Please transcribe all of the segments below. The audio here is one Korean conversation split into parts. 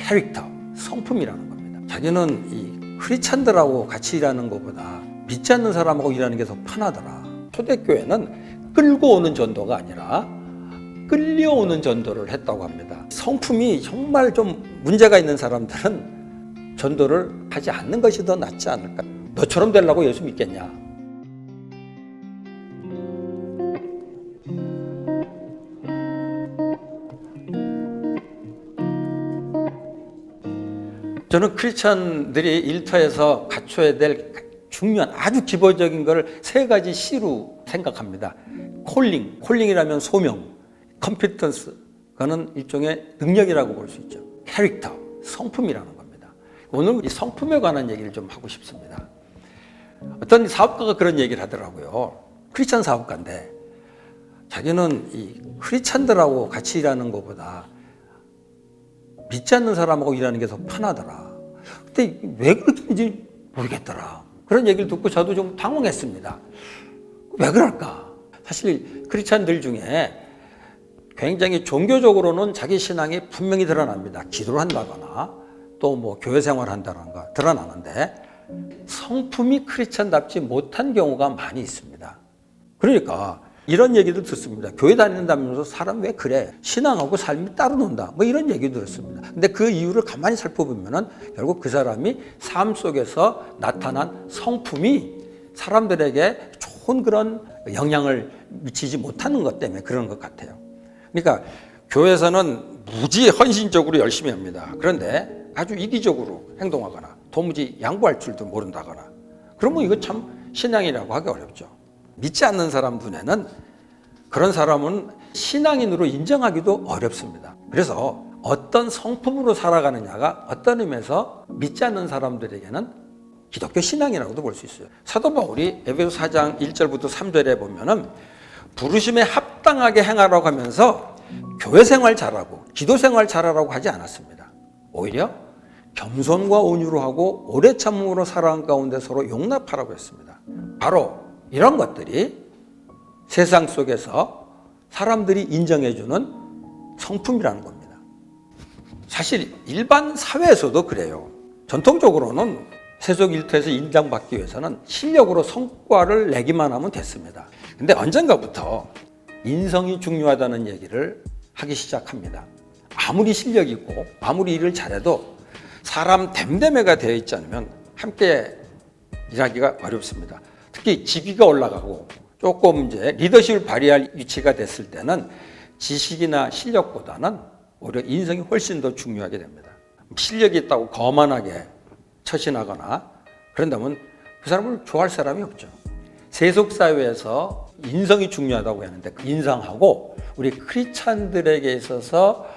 캐릭터, 성품이라는 겁니다. 자기는 이 크리스찬들하고 같이 일하는 것보다 믿지 않는 사람하고 일하는 게 더 편하더라. 초대교회는 끌고 오는 전도가 아니라 끌려오는 전도를 했다고 합니다. 성품이 정말 좀 문제가 있는 사람들은 전도를 하지 않는 것이 더 낫지 않을까. 너처럼 되려고 예수 믿겠냐. 저는 크리스찬들이 일터에서 갖춰야 될 중요한 아주 기본적인 것을 세 가지 C로 생각합니다. 콜링이라면 소명, 컴피턴스, 그거는 일종의 능력이라고 볼 수 있죠. 캐릭터, 성품이라는 겁니다. 오늘 이 성품에 관한 얘기를 좀 하고 싶습니다. 어떤 사업가가 그런 얘기를 하더라고요. 크리스찬 사업가인데 자기는 이 크리스찬들하고 같이 일하는 것보다 믿지 않는 사람하고 일하는 게 더 편하더라. 근데 왜 그렇게 모르겠더라. 그런 얘기를 듣고 저도 좀 당황했습니다. 왜 그럴까? 사실 크리스찬들 중에 굉장히 종교적으로는 자기 신앙이 분명히 드러납니다. 기도를 한다거나 또 뭐 교회 생활을 한다는 거 드러나는데 성품이 크리스찬답지 못한 경우가 많이 있습니다. 그러니까 이런 얘기도 듣습니다. 교회 다닌다면서 사람 왜 그래? 신앙하고 삶이 따로 논다. 뭐 이런 얘기도 들었습니다. 근데 그 이유를 가만히 살펴보면은 결국 그 사람이 삶 속에서 나타난 성품이 사람들에게 좋은 그런 영향을 미치지 못하는 것 때문에 그런 것 같아요. 그러니까 교회에서는 무지 헌신적으로 열심히 합니다. 그런데 아주 이기적으로 행동하거나 도무지 양보할 줄도 모른다거나 그러면 이거 참 신앙이라고 하기 어렵죠. 믿지 않는 사람 눈에는 그런 사람은 신앙인으로 인정하기도 어렵습니다. 그래서 어떤 성품으로 살아가느냐가 어떤 의미에서 믿지 않는 사람들에게는 기독교 신앙이라고도 볼 수 있어요. 사도 바울이 에베소 4장 1절부터 3절에 보면은 부르심에 합당하게 행하라고 하면서 교회 생활 잘하고 기도 생활 잘하라고 하지 않았습니다. 오히려 겸손과 온유로 하고 오래 참음으로 살아간 가운데 서로 용납하라고 했습니다. 바로 이런 것들이 세상 속에서 사람들이 인정해주는 성품이라는 겁니다. 사실 일반 사회에서도 그래요. 전통적으로는 세속 일터에서 인정받기 위해서는 실력으로 성과를 내기만 하면 됐습니다. 근데 언젠가부터 인성이 중요하다는 얘기를 하기 시작합니다. 아무리 실력이 있고 아무리 일을 잘해도 사람 댐댐해가 되어 있지 않으면 함께 일하기가 어렵습니다. 특히 직위가 올라가고 조금 이제 리더십을 발휘할 위치가 됐을 때는 지식이나 실력보다는 오히려 인성이 훨씬 더 중요하게 됩니다. 실력이 있다고 거만하게 처신하거나 그런다면 그 사람을 좋아할 사람이 없죠. 세속사회에서 인성이 중요하다고 하는데 그 인성하고 우리 크리스찬들에게 있어서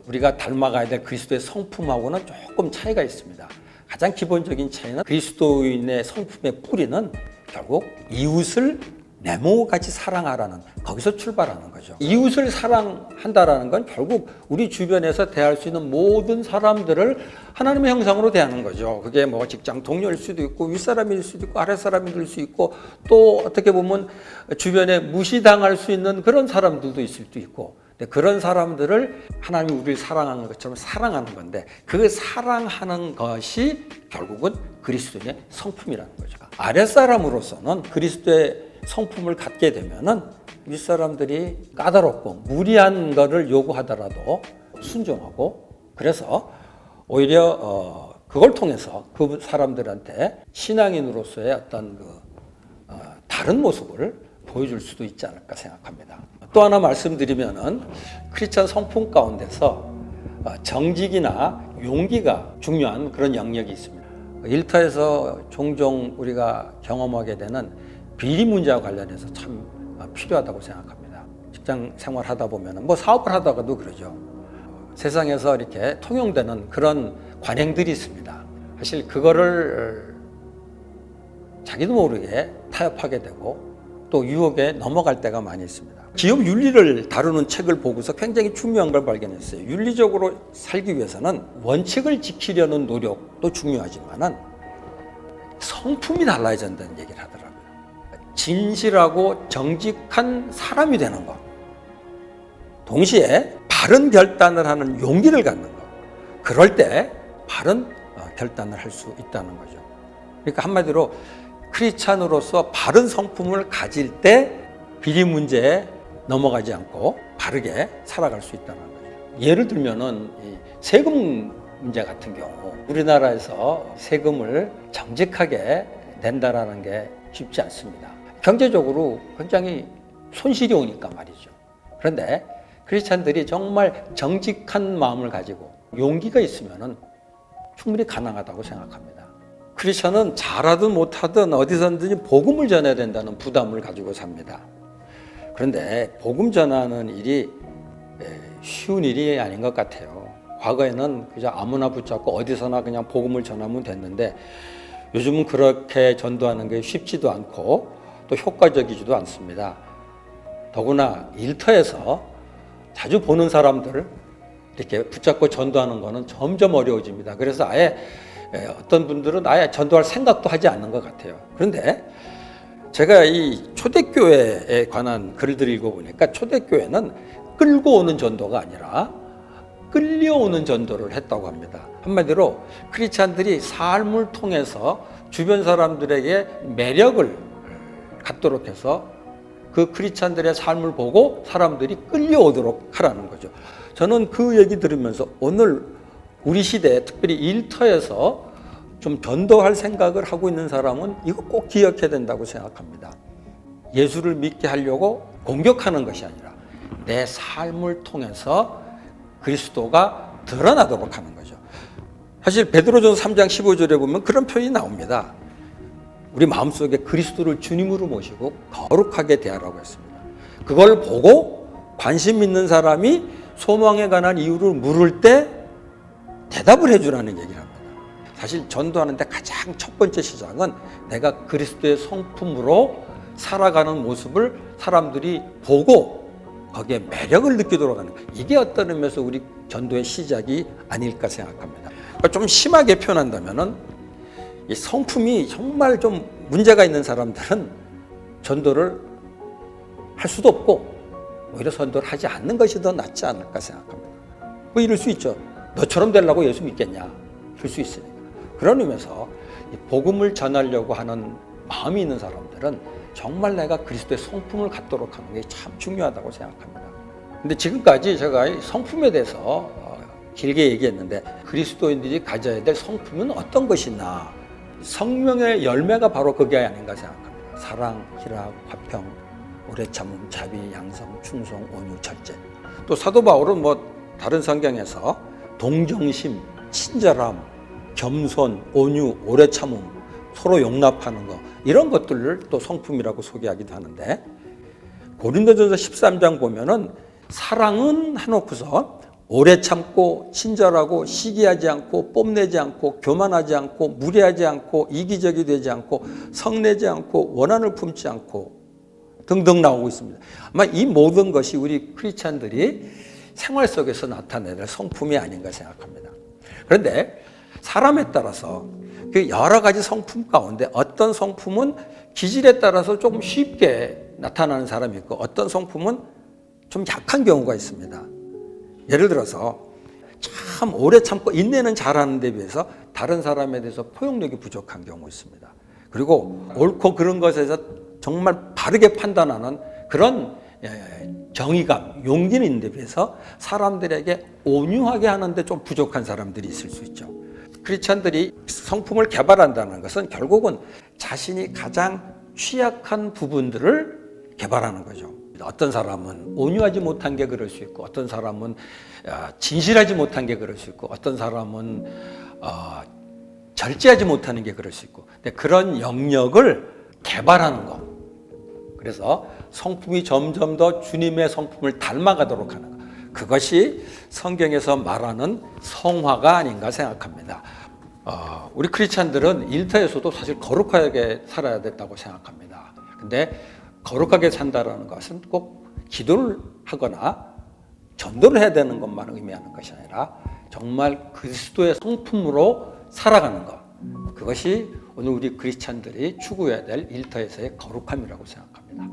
우리가 닮아가야 될 그리스도의 성품하고는 조금 차이가 있습니다. 가장 기본적인 차이는 그리스도인의 성품의 뿌리는 결국 이웃을 내 몸같이 사랑하라는 거기서 출발하는 거죠. 이웃을 사랑한다라는 건 결국 우리 주변에서 대할 수 있는 모든 사람들을 하나님의 형상으로 대하는 거죠. 그게 뭐 직장 동료일 수도 있고 윗사람일 수도 있고 아랫사람일 수 있고 또 어떻게 보면 주변에 무시당할 수 있는 그런 사람들도 있을 수도 있고 그런 사람들을 하나님이 우리를 사랑하는 것처럼 사랑하는 건데 그 사랑하는 것이 결국은 그리스도인의 성품이라는 거죠. 아랫사람으로서는 그리스도의 성품을 갖게 되면은 윗사람들이 까다롭고 무리한 것을 요구하더라도 순종하고 그래서 오히려 그걸 통해서 그 사람들한테 신앙인으로서의 어떤 다른 모습을 보여줄 수도 있지 않을까 생각합니다. 또 하나 말씀드리면은 크리스찬 성품 가운데서 정직이나 용기가 중요한 그런 영역이 있습니다. 일터에서 종종 우리가 경험하게 되는 비리 문제와 관련해서 참 필요하다고 생각합니다. 직장 생활하다 보면 뭐 사업을 하다가도 그러죠. 세상에서 이렇게 통용되는 그런 관행들이 있습니다. 사실 그거를 자기도 모르게 타협하게 되고 또 유혹에 넘어갈 때가 많이 있습니다. 기업 윤리를 다루는 책을 보고서 굉장히 중요한 걸 발견했어요. 윤리적으로 살기 위해서는 원칙을 지키려는 노력도 중요하지만은 성품이 달라야 된다는 얘기를 하더라고요. 진실하고 정직한 사람이 되는 것, 동시에 바른 결단을 하는 용기를 갖는 것, 그럴 때 바른 결단을 할 수 있다는 거죠. 그러니까 한마디로 크리스찬으로서 바른 성품을 가질 때 비리 문제에 넘어가지 않고 바르게 살아갈 수 있다는 거죠. 예를 들면은 이 세금 문제 같은 경우 우리나라에서 세금을 정직하게 낸다라는 게 쉽지 않습니다. 경제적으로 굉장히 손실이 오니까 말이죠. 그런데 크리스찬들이 정말 정직한 마음을 가지고 용기가 있으면은 충분히 가능하다고 생각합니다. 크리스찬은 잘하든 못하든 어디서든지 복음을 전해야 된다는 부담을 가지고 삽니다. 그런데 복음 전하는 일이 쉬운 일이 아닌 것 같아요. 과거에는 그저 아무나 붙잡고 어디서나 그냥 복음을 전하면 됐는데 요즘은 그렇게 전도하는 게 쉽지도 않고 또 효과적이지도 않습니다. 더구나 일터에서 자주 보는 사람들 이렇게 붙잡고 전도하는 거는 점점 어려워집니다. 그래서 아예 어떤 분들은 아예 전도할 생각도 하지 않는 것 같아요. 그런데 제가 이 초대교회에 관한 글들을 읽어보니까 초대교회는 끌고 오는 전도가 아니라 끌려오는 전도를 했다고 합니다. 한마디로 크리스찬들이 삶을 통해서 주변 사람들에게 매력을 갖도록 해서 그 크리스찬들의 삶을 보고 사람들이 끌려오도록 하라는 거죠. 저는 그 얘기 들으면서 오늘 우리 시대에 특별히 일터에서 좀 전도할 생각을 하고 있는 사람은 이거 꼭 기억해야 된다고 생각합니다. 예수를 믿게 하려고 공격하는 것이 아니라 내 삶을 통해서 그리스도가 드러나도록 하는 거죠. 사실 베드로전서 3장 15절에 보면 그런 표현이 나옵니다. 우리 마음속에 그리스도를 주님으로 모시고 거룩하게 대하라고 했습니다. 그걸 보고 관심 있는 사람이 소망에 관한 이유를 물을 때 대답을 해주라는 얘기를 합니다. 사실 전도하는데 가장 첫 번째 시작은 내가 그리스도의 성품으로 살아가는 모습을 사람들이 보고 거기에 매력을 느끼도록 하는 거예요. 이게 어떤 의미에서 우리 전도의 시작이 아닐까 생각합니다. 그러니까 좀 심하게 표현한다면은 이 성품이 정말 좀 문제가 있는 사람들은 전도를 할 수도 없고 오히려 전도를 하지 않는 것이 더 낫지 않을까 생각합니다. 뭐 이럴 수 있죠. 너처럼 되려고 예수 믿겠냐? 그럴 수 있으니까. 그런 의미에서 복음을 전하려고 하는 마음이 있는 사람들은 정말 내가 그리스도의 성품을 갖도록 하는 게 참 중요하다고 생각합니다. 근데 지금까지 제가 성품에 대해서 길게 얘기했는데 그리스도인들이 가져야 될 성품은 어떤 것이나 성령의 열매가 바로 그게 아닌가 생각합니다. 사랑, 희락, 화평, 오래 참음, 자비, 양성, 충성, 온유, 절제. 또 사도 바울은 뭐 다른 성경에서 동정심, 친절함, 겸손, 온유, 오래 참음, 서로 용납하는 거 이런 것들을 또 성품이라고 소개하기도 하는데 고린도전서 13장 보면은 사랑은 해놓고서 오래 참고 친절하고 시기하지 않고 뽐내지 않고 교만하지 않고 무례하지 않고 이기적이 되지 않고 성내지 않고 원한을 품지 않고 등등 나오고 있습니다. 아마 이 모든 것이 우리 크리스찬들이 생활 속에서 나타내야 될 성품이 아닌가 생각합니다. 그런데 사람에 따라서 그 여러 가지 성품 가운데 어떤 성품은 기질에 따라서 조금 쉽게 나타나는 사람이 있고 어떤 성품은 좀 약한 경우가 있습니다. 예를 들어서 참 오래 참고 인내는 잘하는 데 비해서 다른 사람에 대해서 포용력이 부족한 경우 있습니다. 그리고 옳고 그른 것에서 정말 바르게 판단하는 그런 정의감, 용기는 있는 데 비해서 사람들에게 온유하게 하는데 좀 부족한 사람들이 있을 수 있죠. 크리스찬들이 성품을 개발한다는 것은 결국은 자신이 가장 취약한 부분들을 개발하는 거죠. 어떤 사람은 온유하지 못한 게 그럴 수 있고 어떤 사람은 진실하지 못한 게 그럴 수 있고 어떤 사람은 절제하지 못하는 게 그럴 수 있고 근데 그런 영역을 개발하는 것 그래서 성품이 점점 더 주님의 성품을 닮아가도록 하는 것 그것이 성경에서 말하는 성화가 아닌가 생각합니다. 우리 크리스찬들은 일터에서도 사실 거룩하게 살아야 된다고 생각합니다. 근데 거룩하게 산다는 것은 꼭 기도를 하거나 전도를 해야 되는 것만 의미하는 것이 아니라 정말 그리스도의 성품으로 살아가는 것 그것이 오늘 우리 크리스찬들이 추구해야 될 일터에서의 거룩함이라고 생각합니다.